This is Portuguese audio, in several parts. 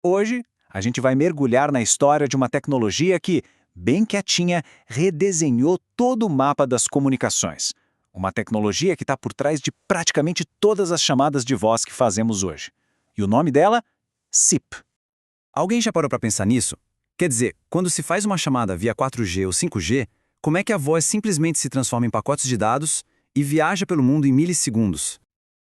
Hoje, a gente vai mergulhar na história de uma tecnologia que, bem quietinha, redesenhou todo o mapa das comunicações. Uma tecnologia que está por trás de praticamente todas as chamadas de voz que fazemos hoje. E o nome dela? SIP. Alguém já parou para pensar nisso? Quer dizer, quando se faz uma chamada via 4G ou 5G, como é que a voz simplesmente se transforma em pacotes de dados e viaja pelo mundo em milissegundos?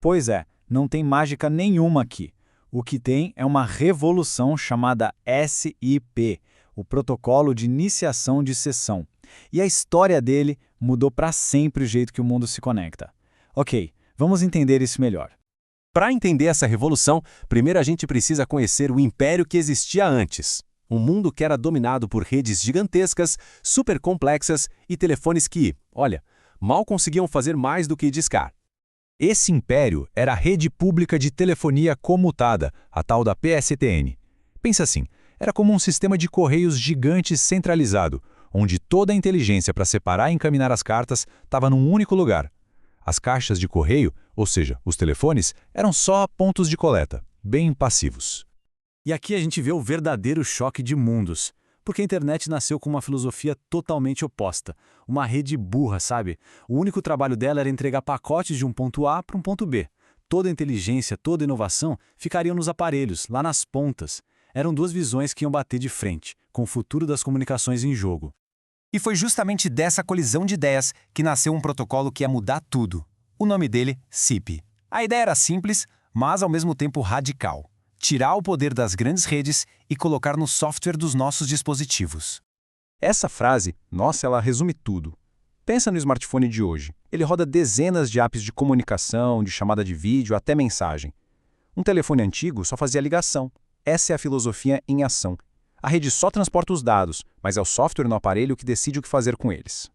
Pois é, não tem mágica nenhuma aqui. O que tem é uma revolução chamada SIP, o Protocolo de Iniciação de Sessão. E a história dele mudou para sempre o jeito que o mundo se conecta. Ok, vamos entender isso melhor. Para entender essa revolução, primeiro a gente precisa conhecer o império que existia antes. Um mundo que era dominado por redes gigantescas, super complexas e telefones que, olha, mal conseguiam fazer mais do que discar. Esse império era a rede pública de telefonia comutada, a tal da PSTN. Pensa assim, era como um sistema de correios gigante centralizado, onde toda a inteligência para separar e encaminar as cartas estava num único lugar. As caixas de correio, ou seja, os telefones, eram só pontos de coleta, bem passivos. E aqui a gente vê o verdadeiro choque de mundos, porque a internet nasceu com uma filosofia totalmente oposta, uma rede burra, sabe? O único trabalho dela era entregar pacotes de um ponto A para um ponto B. Toda a inteligência, toda a inovação ficariam nos aparelhos, lá nas pontas. Eram duas visões que iam bater de frente, com o futuro das comunicações em jogo. E foi justamente dessa colisão de ideias que nasceu um protocolo que ia mudar tudo. O nome dele, SIP. A ideia era simples, mas ao mesmo tempo radical. Tirar o poder das grandes redes e colocar no software dos nossos dispositivos. Essa frase, nossa, ela resume tudo. Pensa no smartphone de hoje. Ele roda dezenas de apps de comunicação, de chamada de vídeo, até mensagem. Um telefone antigo só fazia ligação. Essa é a filosofia em ação. A rede só transporta os dados, mas é o software no aparelho que decide o que fazer com eles.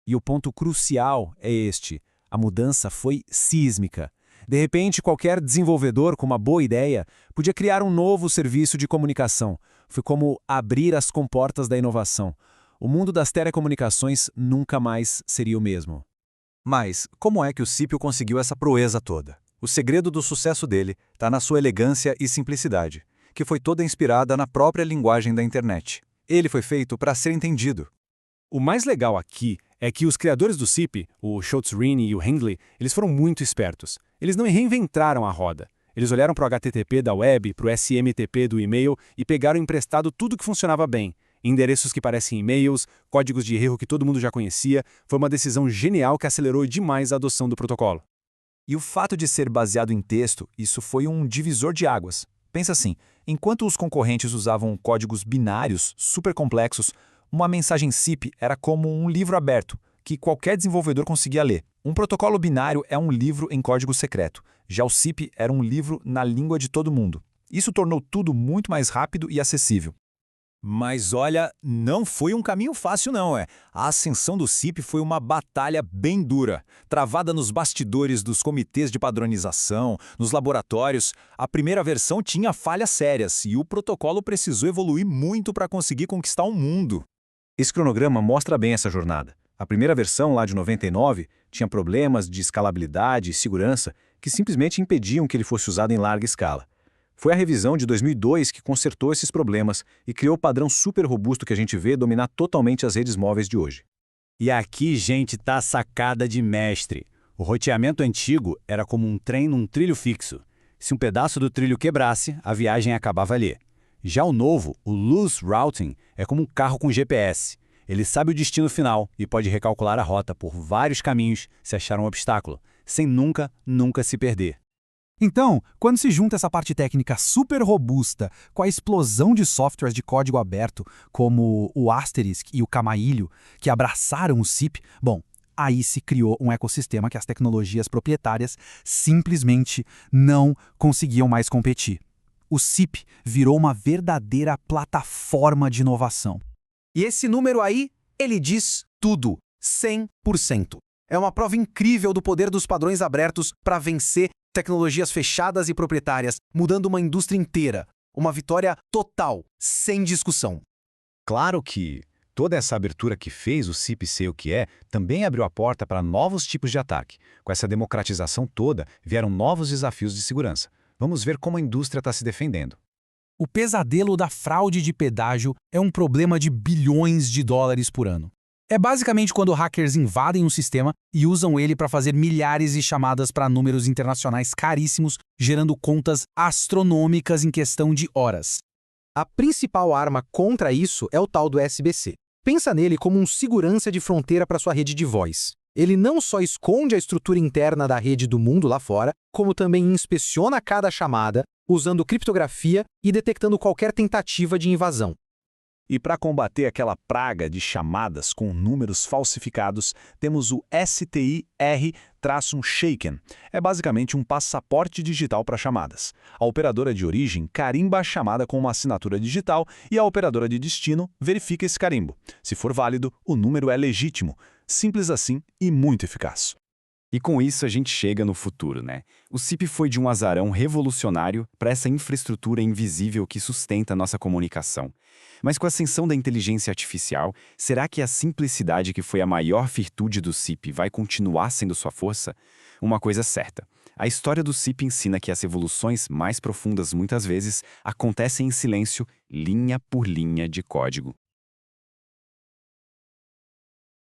E o ponto crucial é este: a mudança foi sísmica. De repente, qualquer desenvolvedor com uma boa ideia podia criar um novo serviço de comunicação. Foi como abrir as comportas da inovação. O mundo das telecomunicações nunca mais seria o mesmo. Mas como é que o SIP conseguiu essa proeza toda? O segredo do sucesso dele está na sua elegância e simplicidade, que foi toda inspirada na própria linguagem da internet. Ele foi feito para ser entendido. O mais legal aqui é que os criadores do SIP, o Schultz-Rini e o Hindley, eles foram muito espertos. Eles não reinventaram a roda. Eles olharam para o HTTP da web, para o SMTP do e-mail e pegaram emprestado tudo que funcionava bem. Endereços que parecem e-mails, códigos de erro que todo mundo já conhecia. Foi uma decisão genial que acelerou demais a adoção do protocolo. E o fato de ser baseado em texto, isso foi um divisor de águas. Pensa assim, enquanto os concorrentes usavam códigos binários super complexos, uma mensagem SIP era como um livro aberto, que qualquer desenvolvedor conseguia ler. Um protocolo binário é um livro em código secreto. Já o SIP era um livro na língua de todo mundo. Isso tornou tudo muito mais rápido e acessível. Mas olha, não foi um caminho fácil não, é. A ascensão do SIP foi uma batalha bem dura, travada nos bastidores dos comitês de padronização, nos laboratórios. A primeira versão tinha falhas sérias e o protocolo precisou evoluir muito para conseguir conquistar o mundo. Esse cronograma mostra bem essa jornada. A primeira versão, lá de 99, tinha problemas de escalabilidade e segurança que simplesmente impediam que ele fosse usado em larga escala. Foi a revisão de 2002 que consertou esses problemas e criou o padrão super robusto que a gente vê dominar totalmente as redes móveis de hoje. E aqui, gente, tá a sacada de mestre. O roteamento antigo era como um trem num trilho fixo. Se um pedaço do trilho quebrasse, a viagem acabava ali. Já o novo, o Loose Routing, é como um carro com GPS. Ele sabe o destino final e pode recalcular a rota por vários caminhos se achar um obstáculo, sem nunca se perder. Então, quando se junta essa parte técnica super robusta com a explosão de softwares de código aberto, como o Asterisk e o Camailho, que abraçaram o SIP, bom, aí se criou um ecossistema que as tecnologias proprietárias simplesmente não conseguiam mais competir. O SIP virou uma verdadeira plataforma de inovação. E esse número aí, ele diz tudo, 100%. É uma prova incrível do poder dos padrões abertos para vencer tecnologias fechadas e proprietárias, mudando uma indústria inteira. Uma vitória total, sem discussão. Claro que toda essa abertura que fez o SIP ser o que é, também abriu a porta para novos tipos de ataque. Com essa democratização toda, vieram novos desafios de segurança. Vamos ver como a indústria está se defendendo. O pesadelo da fraude de pedágio é um problema de bilhões de dólares por ano. É basicamente quando hackers invadem um sistema e usam ele para fazer milhares de chamadas para números internacionais caríssimos, gerando contas astronômicas em questão de horas. A principal arma contra isso é o tal do SBC. Pensa nele como um segurança de fronteira para sua rede de voz. Ele não só esconde a estrutura interna da rede do mundo lá fora, como também inspeciona cada chamada, usando criptografia e detectando qualquer tentativa de invasão. E para combater aquela praga de chamadas com números falsificados, temos o STIR-SHAKEN. É basicamente um passaporte digital para chamadas. A operadora de origem carimba a chamada com uma assinatura digital e a operadora de destino verifica esse carimbo. Se for válido, o número é legítimo. Simples assim e muito eficaz. E com isso a gente chega no futuro, né? O SIP foi de um azarão revolucionário para essa infraestrutura invisível que sustenta a nossa comunicação. Mas com a ascensão da inteligência artificial, será que a simplicidade que foi a maior virtude do SIP vai continuar sendo sua força? Uma coisa é certa, a história do SIP ensina que as evoluções mais profundas muitas vezes acontecem em silêncio, linha por linha de código.